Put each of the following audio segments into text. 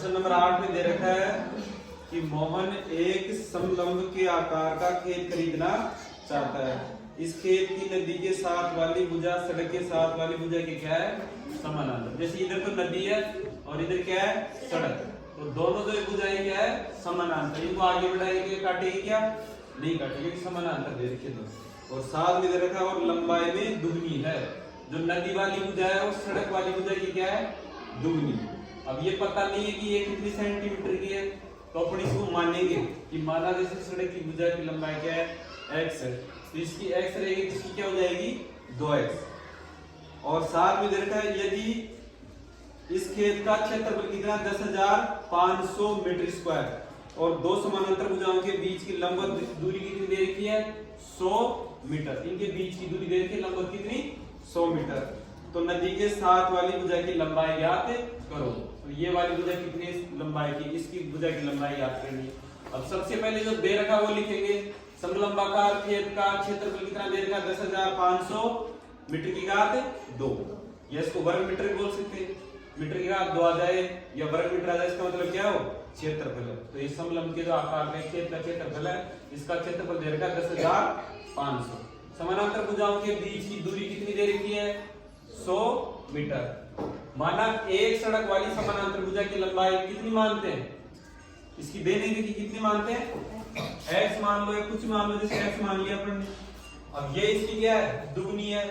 प्रश्न नंबर 8 में दे रखा है कि मोहन एक समलंब के आकार का खेत खरीदना चाहता है। इस खेत की नदी के साथ वाली भुजा सड़क के साथ वाली भुजा के क्या है, समानांतर। जैसे इधर तो नदी है और इधर क्या है, सड़क, तो दोनों जो भुजाएं क्या है, समानांतर। इनको आगे बढ़ाएंगे, काटेगी क्या, नहीं काटेगी, समानांतर दे रखे दो। और साथ में दे रखा है और लंबाई में दुगनी है। जो नदी वाली भुजा है और सड़क वाली भुजा की क्या है, दुगनी। अब ये पता नहीं है कि ये कितनी सेंटीमीटर की है, तो अपन इसको मानेंगे कि माना जैसे सड़क की भुजा की लंबाई क्या है, x है, तो इसकी x रहेगी, इसकी क्या हो जाएगी, 2x। और साथ में दे रखा है यदि इस खेत का क्षेत्रफल कितना 10,500 मीटर स्क्वायर और दो समानांतर भुजाओं के बीच की लंबवत दूरी कितनी दे रखी है, 100 मीटर। इनके बीच की दूरी दे रखी है लंबवत कितनी, 100 मीटर। तो नदी के साथ वाली भुजा की लंबाई ज्ञात करो। तो ये वाली भुजा कितनी लंबाई की, इसकी भुजा की लंबाई ज्ञात करनी। अब सबसे पहले जो दे रखा वो लिखेंगे। समलंबाकार खेत का क्षेत्रफल कितना दे रखा, 10,500 मीटर की घात 2। या इसको वर्ग मीटर बोल सकते हैं, मीटर की घात 2 आ जाए या वर्ग मीटर आ जाए, इसका मतलब क्या हो, क्षेत्रफल है। तो ये समलंब के जो आकार में खेत का क्षेत्रफल है, इसका क्षेत्रफल दे रखा 10,500। समानांतर भुजाओं के बीच की दूरी कितनी दे रखी है, 100 मीटर। माना एक सड़क वाली समानांतर भुजा की लंबाई कितनी मानते हैं, इसकी दे नहीं रखी, कितनी मानते हैं, x मान लो या कुछ मान लो, जैसे x मान लिया अपन ने। अब ये इसकी क्या है, दुगनी है,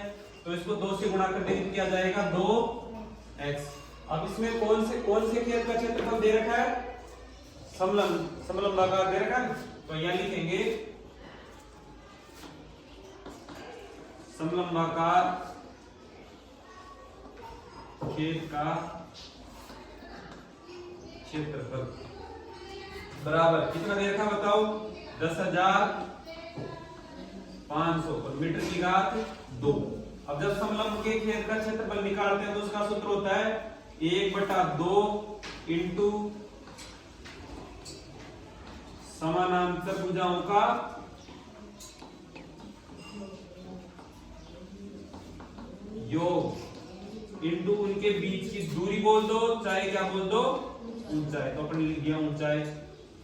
तो इसको 2 से गुणा करने के क्या जाएगा, 2x। अब इसमें कौन से खेत का क्षेत्रफल दे रखा है, समलंबाकार दे रखा है, तो यहां लिखेंगे समलंबाकार खेत का क्षेत्रफल बराबर कितना दे रखा बताओ, 10,500 और मीटर की घात 2। अब जब समलंब के खेत का क्षेत्रफल निकालते हैं तो उसका सूत्र होता है 1/2 इंटू समानांतर भुजाओं का योग इंटू उनके बीच की दूरी बोल दो, चाहे क्या बोल दो, ऊंचाई। तो अपन लिख दिया ऊंचाई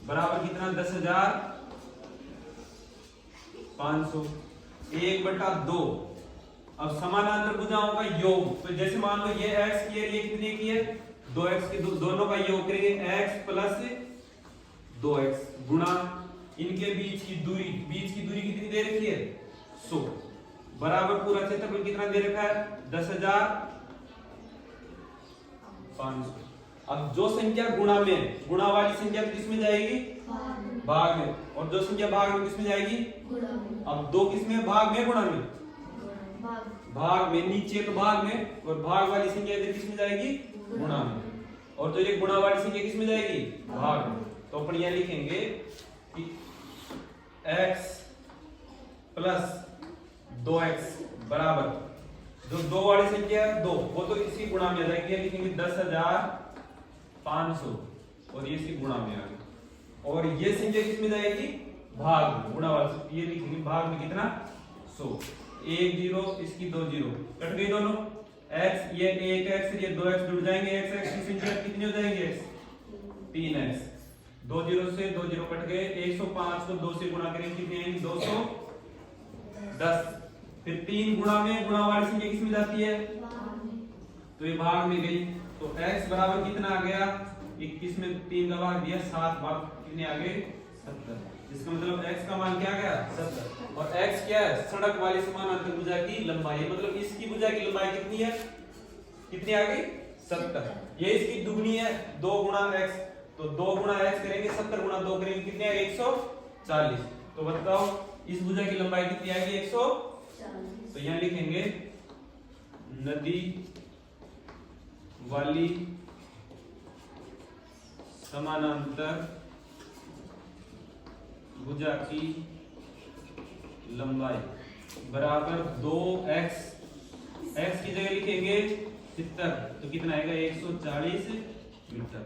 बराबर कितना, 10,500 1/2। अब समानांतर भुजाओं का योग, तो जैसे मान लो ये x की है, ये कितने की है, 2x की, दोनों का योग करेंगे x प्लस 2x गुणा इनके बीच की दूरी कितनी दे रखी है, 100 बराबर पूरा क्षेत्रफल कितना दे रखा है, 10,500। अब जो संख्या गुणा में, गुणा वाली संख्या किस में जाएगी, भाग में, और जो संख्या भाग में किस में जाएगी, अब दो किस में, भाग में गुणा में, भाग में, नीचे तो भाग में, और भाग वाली संख्या इधर किस में जाएगी, गुणा में, और जो ये गुणा वाली संख्या किस में जाएगी, भाग में। तो अपन यहां लिखेंगे कि x प्लस 2x बराबर जो 2 वाली संख्या है 2, वो तो इसी गुणा में आ जाएगी, लिखेंगे 10,500 और ये इसी गुणा में आ गई, और ये संख्या किस में जाएगी, भाग में, गुणा वाली, ये लिखेंगे भाग में कितना, 100। 1 0 इसकी 2 0 कट गई दोनों, x ये 1x ये 2x जुड़ जाएंगे, x की संख्या कितनी हो जाएंगे, 3x। 2 0 से 2 0 कट गए, 105 को 2 से गुणा करेंगे कितनी आएंगी, 210। फिर 3 गुणा में, गुणा वाली संख्या किस में जाती है, तो ये भाग में गई, तो x बराबर कितना आ गया, 21 में 3 का भाग दिया, 7 भाग कितने आ गए, 70। इसका मतलब x का मान क्या आ गया, 70। और x क्या है, सड़क वाली समानांतर भुजा की लंबाई, मतलब इसकी भुजा की लंबाई कितनी है, कितनी आ गई, 70। ये इसकी दुगनी है, 2 गुणा x, तो 2 गुणा x करेंगे, 70 गुणा 2 करेंगे, कितने आ गए, 140। तो बताओ इस भुजा की लंबाई कितनी आएगी, 140। तो यहां लिखेंगे नदी वाली समानांतर भुजा की लंबाई बराबर 2x, x की जगह लिखेंगे 70, तो कितना आएगा, 140 मीटर।